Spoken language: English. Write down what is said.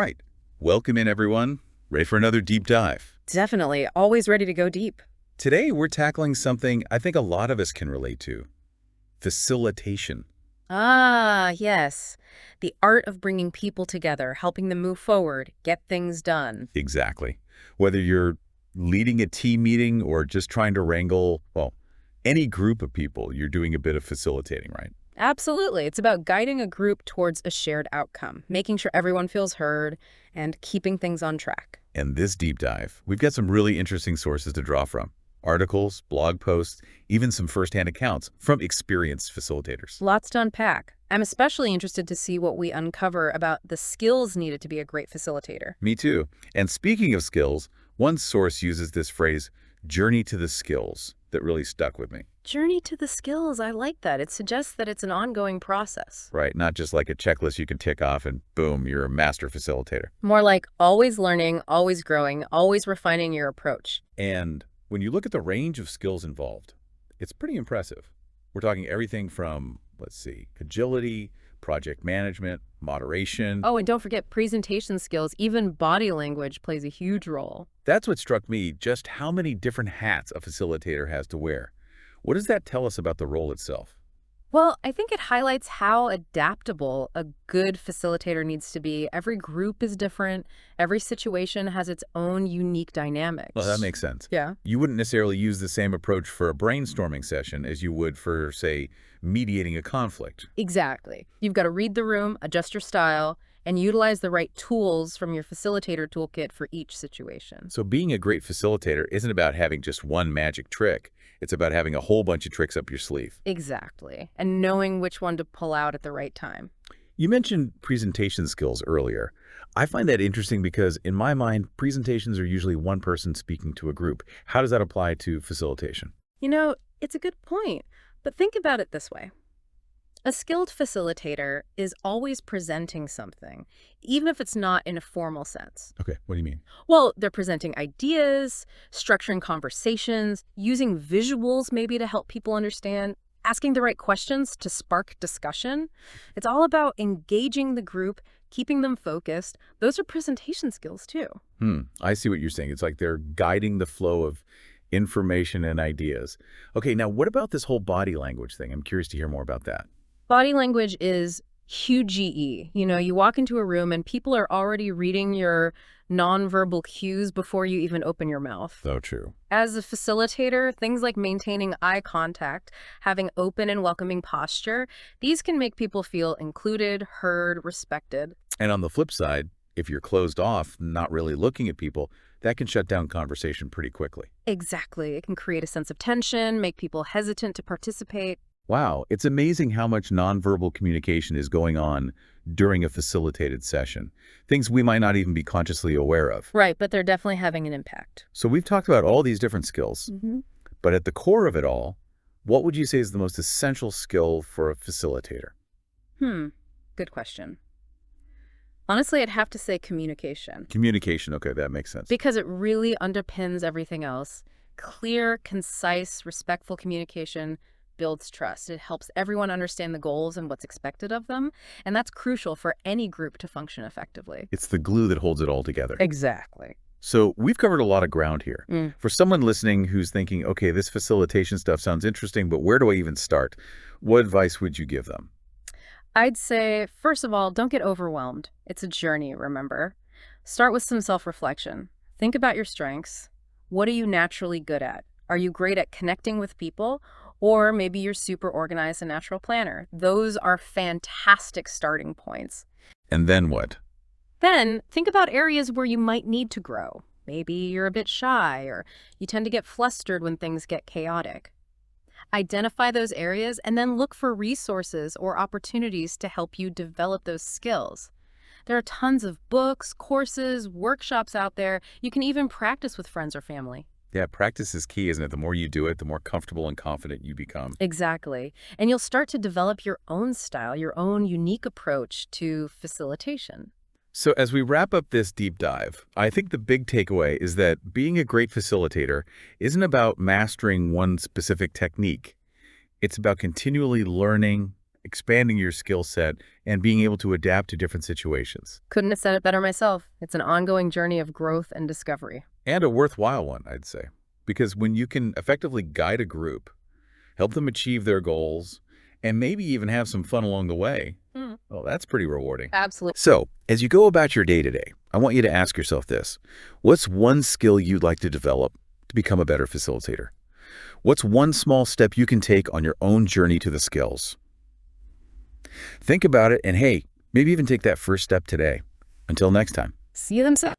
right. Welcome in, everyone. Ready for another deep dive. Definitely. Always ready to go deep. Today, we're tackling something I think a lot of us can relate to. Facilitation. Ah, yes. The art of bringing people together, helping them move forward, get things done. Exactly. Whether you're leading a team meeting or just trying to wrangle, well, any group of people, you're doing a bit of facilitating, right? Absolutely. It's about guiding a group towards a shared outcome, making sure everyone feels heard, and keeping things on track. And this deep dive, we've got some really interesting sources to draw from. Articles, blog posts, even some firsthand accounts from experienced facilitators. Lots to unpack. I'm especially interested to see what we uncover about the skills needed to be a great facilitator. Me too. And speaking of skills, one source uses this phrase, journey to the skills, that really stuck with me. Journey to the skills. I like that. It suggests that it's an ongoing process. Right, not just like a checklist you can tick off and boom, you're a master facilitator. More like always learning, always growing, always refining your approach. And when you look at the range of skills involved, it's pretty impressive. We're talking everything from, let's see, agility, project management, moderation. Oh, and don't forget presentation skills. Even body language plays a huge role. That's what struck me, just how many different hats a facilitator has to wear. What does that tell us about the role itself? Well, I think it highlights how adaptable a good facilitator needs to be. Every group is different. Every situation has its own unique dynamics. Well, that makes sense. Yeah. You wouldn't necessarily use the same approach for a brainstorming session as you would for, say, mediating a conflict. Exactly. You've got to read the room, adjust your style, and utilize the right tools from your facilitator toolkit for each situation. So being a great facilitator isn't about having just one magic trick. It's about having a whole bunch of tricks up your sleeve. Exactly. And knowing which one to pull out at the right time. You mentioned presentation skills earlier. I find that interesting because in my mind, presentations are usually one person speaking to a group. How does that apply to facilitation? You know, it's a good point, but think about it this way. A skilled facilitator is always presenting something, even if it's not in a formal sense. Okay, what do you mean? Well, they're presenting ideas, structuring conversations, using visuals maybe to help people understand, asking the right questions to spark discussion. It's all about engaging the group, keeping them focused. Those are presentation skills too. I see what you're saying. It's like they're guiding the flow of information and ideas. Okay, now what about this whole body language thing? I'm curious to hear more about that. Body language is huge GE. You know, you walk into a room and people are already reading your nonverbal cues before you even open your mouth. So true. As a facilitator, things like maintaining eye contact, having open and welcoming posture, these can make people feel included, heard, respected. And on the flip side, if you're closed off, not really looking at people, that can shut down conversation pretty quickly. Exactly. It can create a sense of tension, make people hesitant to participate. Wow, it's amazing how much nonverbal communication is going on during a facilitated session. Things we might not even be consciously aware of. Right, but they're definitely having an impact. So we've talked about all these different skills, but at the core of it all, what would you say is the most essential skill for a facilitator? Good question. Honestly, I'd have to say communication. Communication, okay, that makes sense. Because it really underpins everything else. Clear, concise, respectful communication builds trust. It helps everyone understand the goals and what's expected of them, and that's crucial for any group to function effectively. It's the glue that holds it all together. Exactly. So we've covered a lot of ground here. For someone listening who's thinking, okay, this facilitation stuff sounds interesting, but where do I even start? What advice would you give them? I'd say, first of all, don't get overwhelmed. It's a journey, remember? Start with some self-reflection. Think about your strengths. What are you naturally good at? Are you great at connecting with people? Or maybe you're super organized and natural planner. Those are fantastic starting points. And then what? Then think about areas where you might need to grow. Maybe you're a bit shy or you tend to get flustered when things get chaotic. Identify those areas and then look for resources or opportunities to help you develop those skills. There are tons of books, courses, workshops out there. You can even practice with friends or family. Yeah, practice is key, isn't it? The more you do it, the more comfortable and confident you become. Exactly. And you'll start to develop your own style, your own unique approach to facilitation. So as we wrap up this deep dive, I think the big takeaway is that being a great facilitator isn't about mastering one specific technique. It's about continually learning, expanding your skill set, and being able to adapt to different situations. Couldn't have said it better myself. It's an ongoing journey of growth and discovery. And a worthwhile one, I'd say. Because when you can effectively guide a group, help them achieve their goals, and maybe even have some fun along the way, well, that's pretty rewarding. Absolutely. So, as you go about your day-to-day, I want you to ask yourself this. What's one skill you'd like to develop to become a better facilitator? What's one small step you can take on your own journey to the skills? Think about it, and hey, maybe even take that first step today. Until next time. See you themselves.